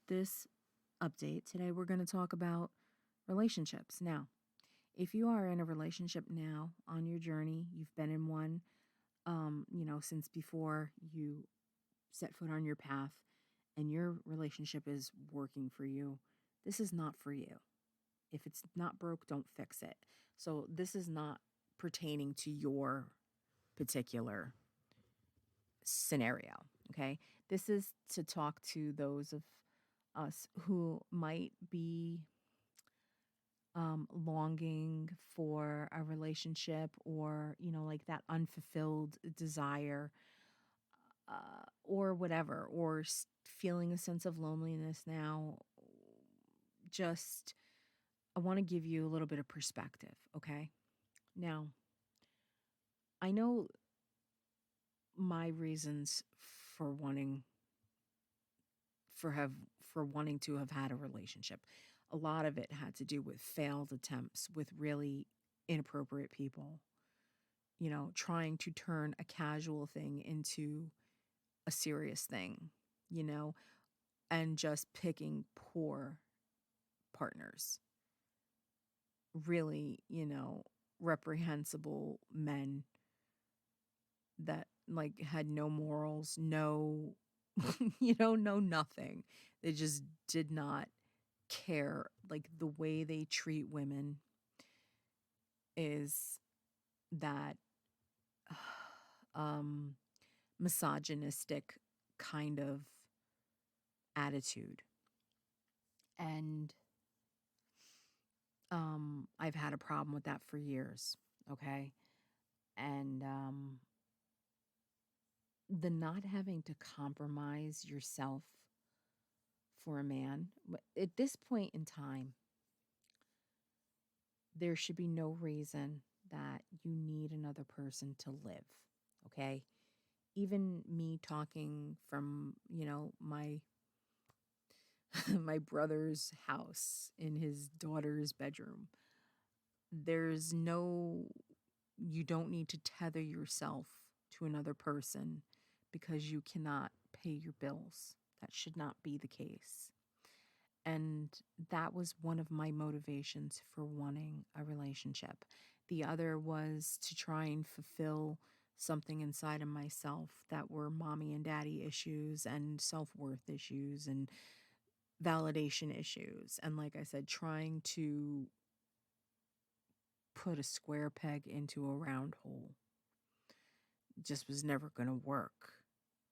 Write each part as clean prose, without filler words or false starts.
this update, today we're going to talk about relationships. Now, if you are in a relationship now on your journey, you've been in one, since before you set foot on your path and your relationship is working for you, this is not for you. If it's not broke, don't fix it. So this is not pertaining to your particular scenario, okay? This is to talk to those of us who might be longing for a relationship, or, like that unfulfilled desire, or whatever, or feeling a sense of loneliness now. Just, I want to give you a little bit of perspective, okay? Now, I know my reasons for wanting for wanting to have had a relationship. A lot of it had to do with failed attempts with really inappropriate people, trying to turn a casual thing into a serious thing, you know, and just picking poor partners. Really, reprehensible men that like had no morals, no, no nothing. They just did not care. Like the way they treat women is that um misogynistic kind of attitude. And I've had a problem with that for years, okay? And the not having to compromise yourself for a man, at this point in time, there should be no reason that you need another person to live, okay? Even me talking from, my my brother's house in his daughter's bedroom. There's no, you don't need to tether yourself to another person because you cannot pay your bills. That should not be the case. And that was one of my motivations for wanting a relationship. The other was to try and fulfill something inside of myself that were mommy and daddy issues and self-worth issues and validation issues. And like I said, trying to put a square peg into a round hole just was never going to work,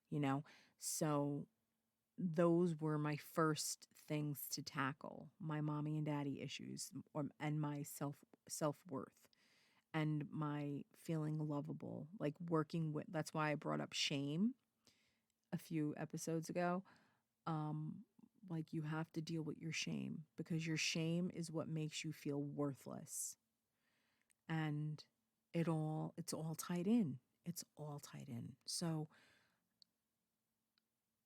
you know? So those were my first things to tackle, my mommy and daddy issues, and my self-worth and my feeling lovable, like working with, that's why I brought up shame a few episodes ago. Um, like you have to deal with your shame because your shame is what makes you feel worthless. And it's all tied in. It's all tied in. So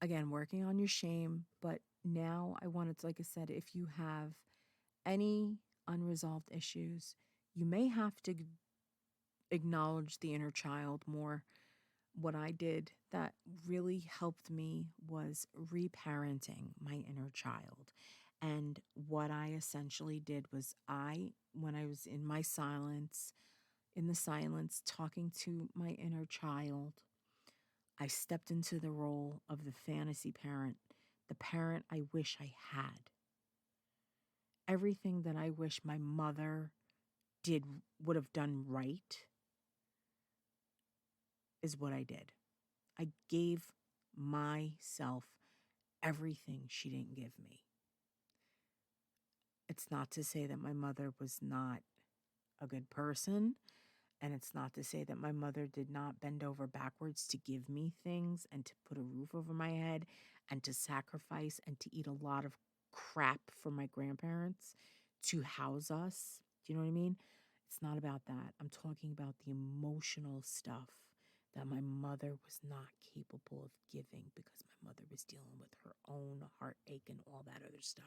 again, working on your shame, but now I wanted to, like I said, if you have any unresolved issues, you may have to acknowledge the inner child more. What I did that really helped me was reparenting my inner child. And what I essentially did was when I was in my silence, in the silence, talking to my inner child, I stepped into the role of the fantasy parent, the parent I wish I had. Everything that I wish my mother would have done right is what I did. I gave myself everything she didn't give me. It's not to say that my mother was not a good person. And it's not to say that my mother did not bend over backwards to give me things and to put a roof over my head and to sacrifice and to eat a lot of crap for my grandparents to house us. Do you know what I mean? It's not about that. I'm talking about the emotional stuff that my mother was not capable of giving because my mother was dealing with her own heartache and all that other stuff.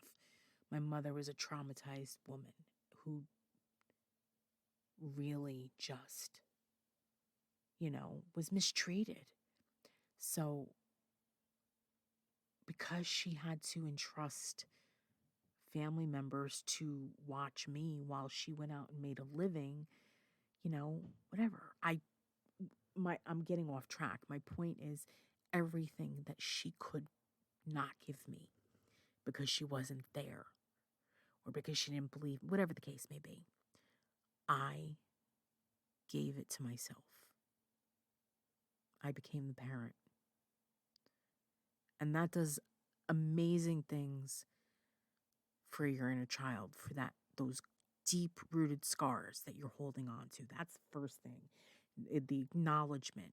My mother was a traumatized woman who really just, was mistreated. So because she had to entrust family members to watch me while she went out and made a living, whatever. I'm getting off track. My point is everything that she could not give me because she wasn't there or because she didn't believe, whatever the case may be, I gave it to myself. I became the parent. And that does amazing things for your inner child, for those deep rooted scars that you're holding on to. That's the first thing. The acknowledgement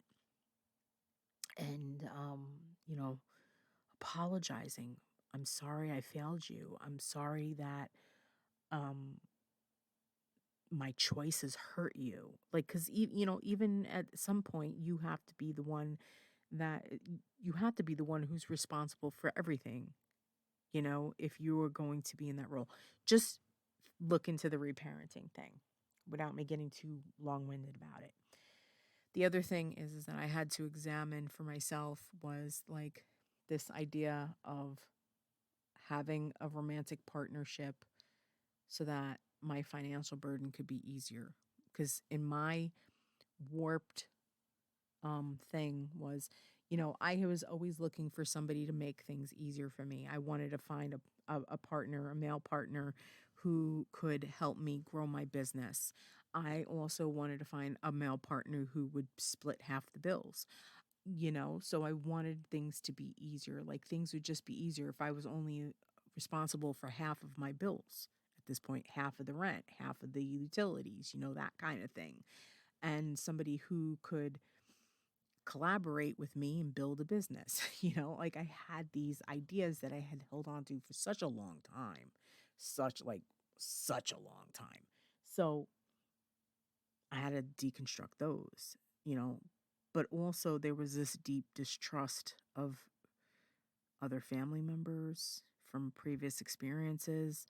and apologizing. I'm sorry I failed you. I'm sorry that um my choices hurt you. Like, cuz even at some point you have to be the one that you have to be the one who's responsible for everything, if you are going to be in that role. Just look into the reparenting thing without me getting too long-winded about it. The other thing is that I had to examine for myself was like this idea of having a romantic partnership so that my financial burden could be easier. Because in my warped thing was, I was always looking for somebody to make things easier for me. I wanted to find a partner, a male partner who could help me grow my business. I also wanted to find a male partner who would split half the bills. So I wanted things to be easier. Like things would just be easier if I was only responsible for half of my bills. At this point, half of the rent, half of the utilities, that kind of thing. And somebody who could collaborate with me and build a business. Like I had these ideas that I had held on to for such a long time. Such a long time. So I had to deconstruct those, you know, but also there was this deep distrust of other family members from previous experiences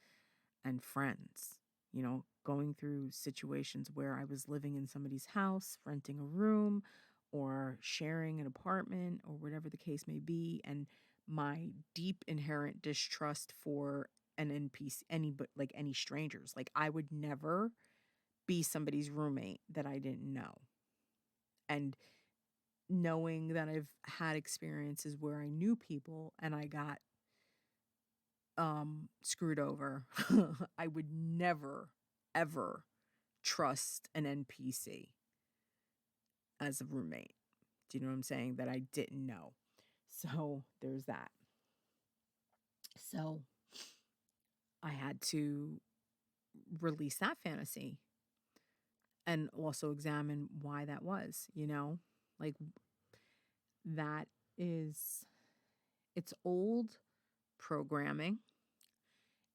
and friends, going through situations where I was living in somebody's house, renting a room, or sharing an apartment, or whatever the case may be. And my deep inherent distrust for an NPC, like any strangers. Like I would never be somebody's roommate that I didn't know. And knowing that I've had experiences where I knew people and I got screwed over, I would never ever trust an NPC as a roommate. Do you know what I'm saying? That I didn't know. So there's that. So I had to release that fantasy and also examine why that was, like that is, it's old programming.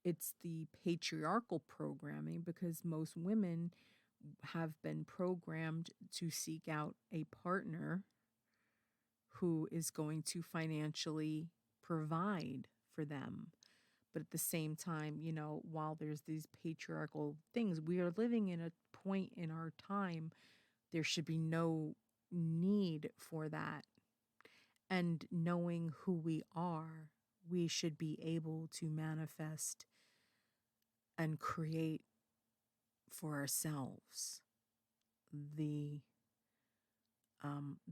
It's the patriarchal programming because most women have been programmed to seek out a partner who is going to financially provide for them. But at the same time, while there's these patriarchal things, we are living in a point in our time, there should be no need for that. And knowing who we are, we should be able to manifest and create for ourselves the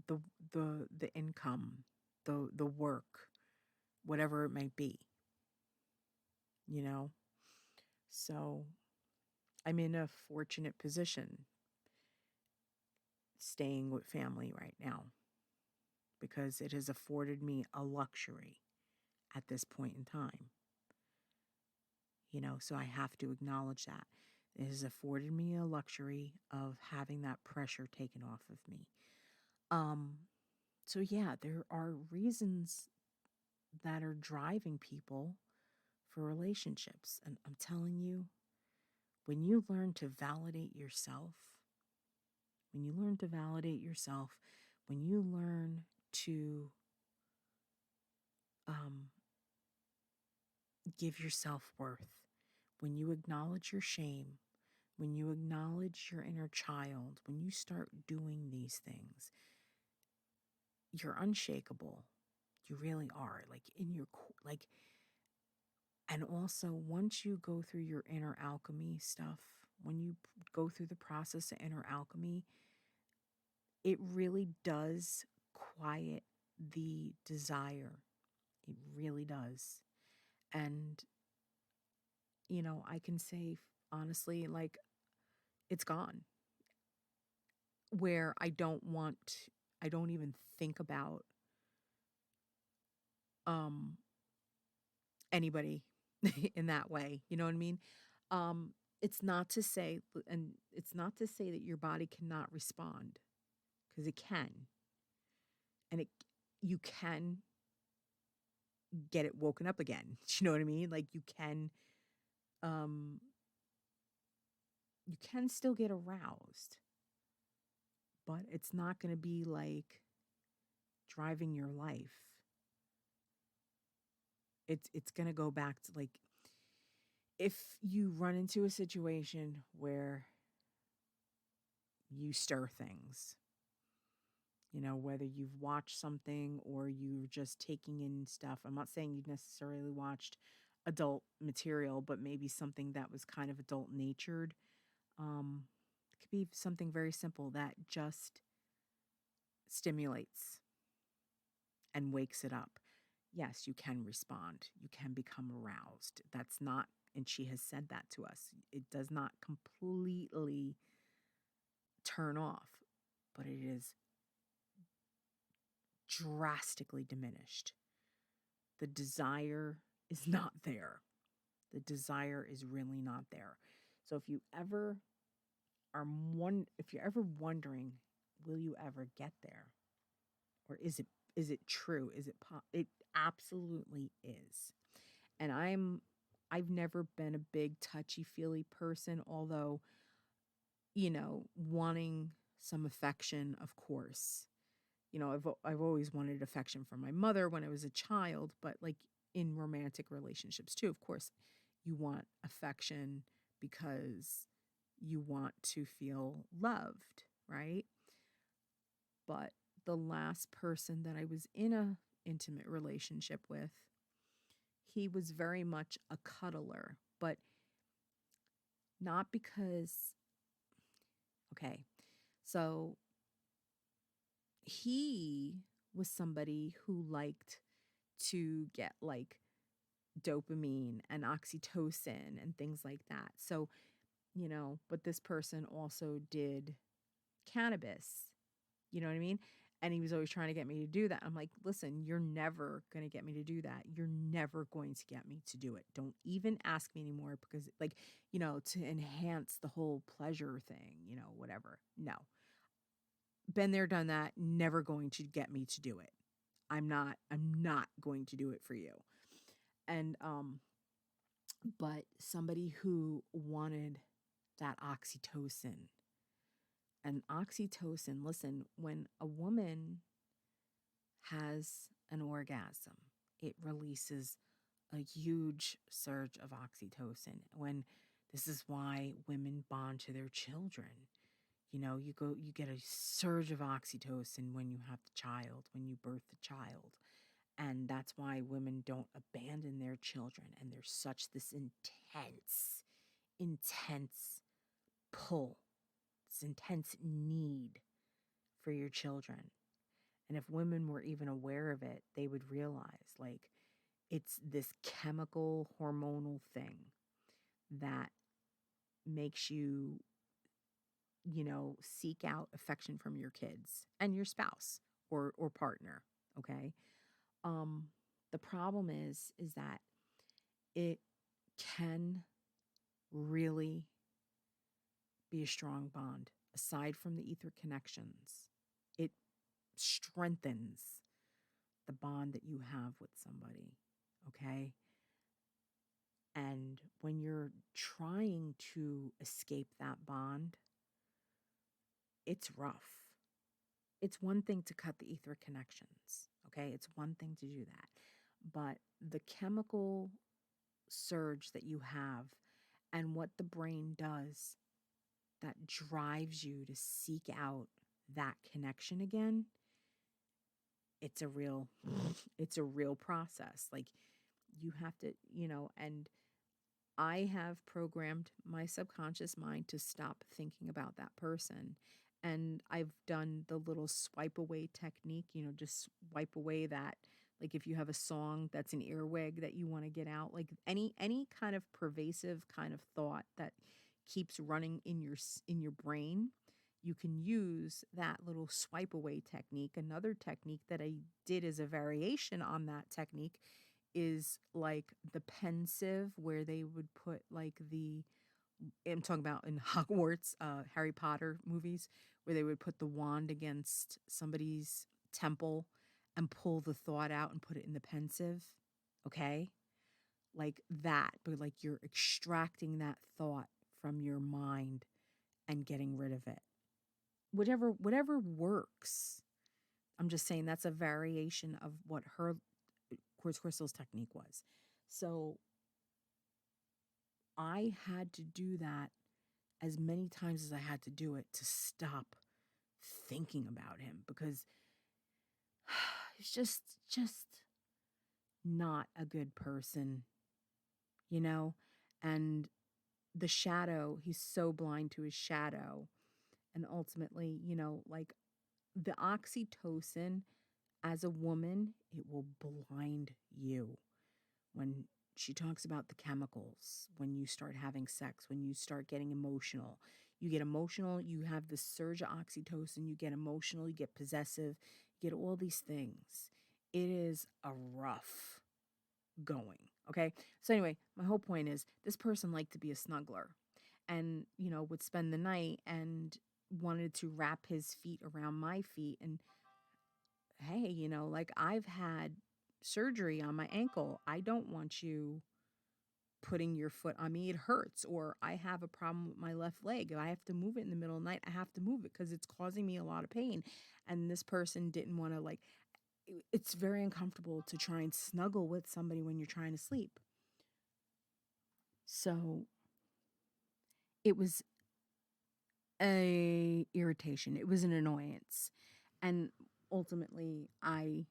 the the income, the work, whatever it might be, you know. So I'm in a fortunate position staying with family right now because it has afforded me a luxury at this point in time. So I have to acknowledge that. It has afforded me a luxury of having that pressure taken off of me. Um, so yeah, there are reasons that are driving people for relationships. And I'm telling you, when you learn to validate yourself, when you learn to validate yourself, when you learn to um, give yourself worth, when you acknowledge your shame, when you acknowledge your inner child, when you start doing these things, you're unshakable. You really are. Like in your like, and also once you go through your inner alchemy stuff, when you go through the process of inner alchemy, it really does quiet the desire. It really does. And, I can say honestly, like, it's gone. Where I don't even think about um anybody in that way. You know what I mean? Um, it's not to say, and it's not to say that your body cannot respond, because it can, and you can get it woken up again. You know what I mean? Like um, you can still get aroused, but it's not going to be like driving your life. It's going to go back to, like, if you run into a situation where you stir things, whether you've watched something or you're just taking in stuff. I'm not saying you've necessarily watched adult material, but maybe something that was kind of adult natured. It could be something very simple that just stimulates and wakes it up. Yes, you can respond. You can become aroused. That's not, and she has said that to us. It does not completely turn off, but it is drastically diminished. The desire is not there. The desire is really not there. So if you're ever wondering, will you ever get there? Or is it true? It absolutely is. And I've never been a big touchy-feely person, although, wanting some affection, of course. I've always wanted affection from my mother when I was a child, but like in romantic relationships too, of course, you want affection because you want to feel loved, right? But the last person that I was in a intimate relationship with, he was very much a cuddler, but not because, okay, so he was somebody who liked to get like dopamine and oxytocin and things like that. So, but this person also did cannabis. You know what I mean? And he was always trying to get me to do that. I'm like, listen, you're never going to get me to do that. You're never going to get me to do it. Don't even ask me anymore because, like, to enhance the whole pleasure thing, whatever. No. Been there, done that, never going to get me to do it. I'm not going to do it for you. And but somebody who wanted that oxytocin. And oxytocin, listen, when a woman has an orgasm, it releases a huge surge of oxytocin. This is why women bond to their children. You get a surge of oxytocin when you have the child, when you birth the child. And that's why women don't abandon their children. And there's such this intense pull, this intense need for your children. And if women were even aware of it, they would realize, like, it's this chemical hormonal thing that makes you, seek out affection from your kids and your spouse or partner. Okay. Um, the problem is that it can really be a strong bond. Aside from the ether connections, it strengthens the bond that you have with somebody. Okay. And when you're trying to escape that bond, it's rough. It's one thing to cut the ether connections. Okay. It's one thing to do that. But the chemical surge that you have and what the brain does that drives you to seek out that connection again, it's a real it's a real process. Like you have to, and I have programmed my subconscious mind to stop thinking about that person. And I've done the little swipe away technique, just wipe away that, like if you have a song that's an earwig that you want to get out, like any kind of pervasive kind of thought that keeps running in in your brain, you can use that little swipe away technique. Another technique that I did as a variation on that technique is like the pensive, where they would put like I'm talking about in Hogwarts, Harry Potter movies, where they would put the wand against somebody's temple and pull the thought out and put it in the pensive. Okay. Like that, but like you're extracting that thought from your mind and getting rid of it. Whatever works. I'm just saying that's a variation of what her quartz crystal's technique was. So I had to do that as many times as I had to do it to stop thinking about him, because he's just not a good person, you know? And the shadow, he's so blind to his shadow. And ultimately, like the oxytocin as a woman, it will blind you. When she talks about the chemicals, when you start having sex, when you start getting emotional, you get emotional, you have the surge of oxytocin, you get emotional, you get possessive, you get all these things. It is a rough going. Okay. So, anyway, my whole point is this person liked to be a snuggler and, would spend the night and wanted to wrap his feet around my feet. And hey, like I've had surgery on my ankle. I don't want you putting your foot on me. It hurts. Or I have a problem with my left leg. If I have to move it in the middle of the night, I have to move it because it's causing me a lot of pain. And this person didn't want to, like, it's very uncomfortable to try and snuggle with somebody when you're trying to sleep. So it was a irritation. It was an annoyance. And ultimately, I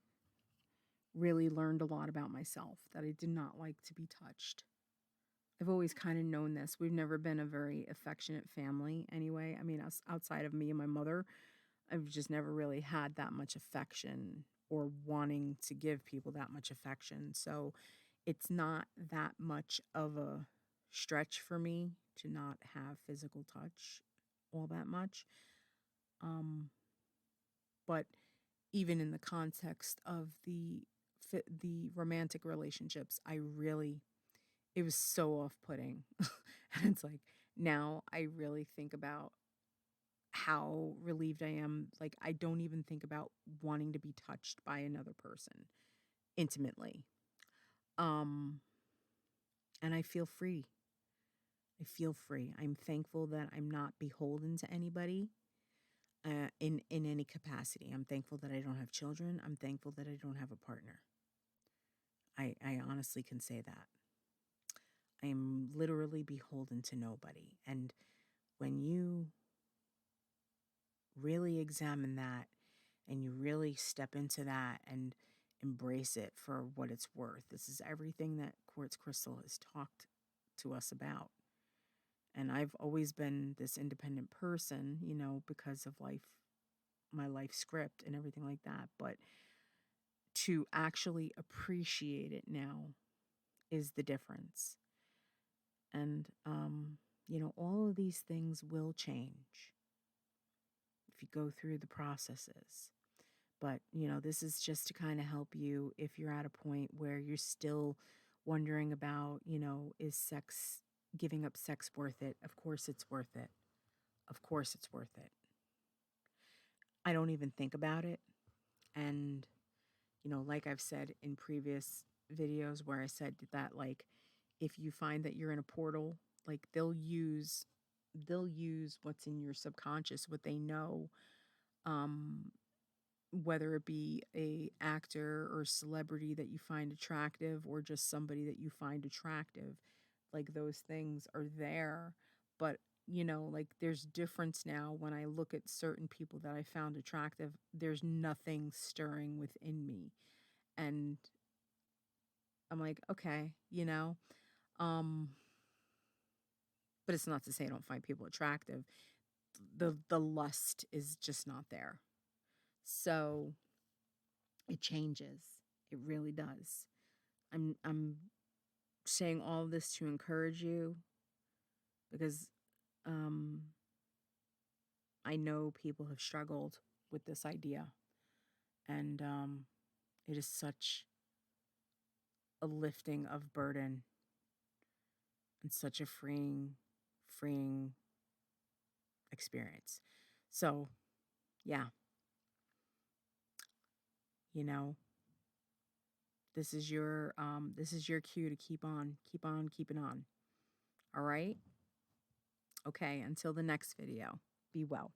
really learned a lot about myself, that I did not like to be touched. I've always kind of known this. We've never been a very affectionate family anyway. I mean, outside of me and my mother, I've just never really had that much affection or wanting to give people that much affection. So it's not that much of a stretch for me to not have physical touch all that much. But even in the context of the romantic relationships, it was so off-putting. And it's like now I really think about how relieved I am. Like I don't even think about wanting to be touched by another person intimately. Um and I feel free. I feel free. I'm thankful that I'm not beholden to anybody in any capacity. I'm thankful that I don't have children. I'm thankful that I don't have a partner. I honestly can say that. I am literally beholden to nobody. And when you really examine that and you really step into that and embrace it for what it's worth, this is everything that quartz crystal has talked to us about. And I've always been this independent person, because of my life script and everything like that. But to actually appreciate it now is the difference. And, all of these things will change if you go through the processes. But, this is just to kind of help you if you're at a point where you're still wondering about, is giving up sex worth it? Of course it's worth it. Of course it's worth it. I don't even think about it. And, like I've said in previous videos where I said that, like, if you find that you're in a portal, like they'll use what's in your subconscious, what they know, um, whether it be a actor or celebrity that you find attractive or just somebody that you find attractive, like those things are there. But like there's difference now when I look at certain people that I found attractive. There's nothing stirring within me. And I'm like, okay, um, but it's not to say I don't find people attractive. The lust is just not there. So it changes. It really does. I'm saying all this to encourage you because um I know people have struggled with this idea, and it is such a lifting of burden and such a freeing experience. So, yeah, you know, this is your cue to keep on keeping on. All right? Okay, until the next video. Be well.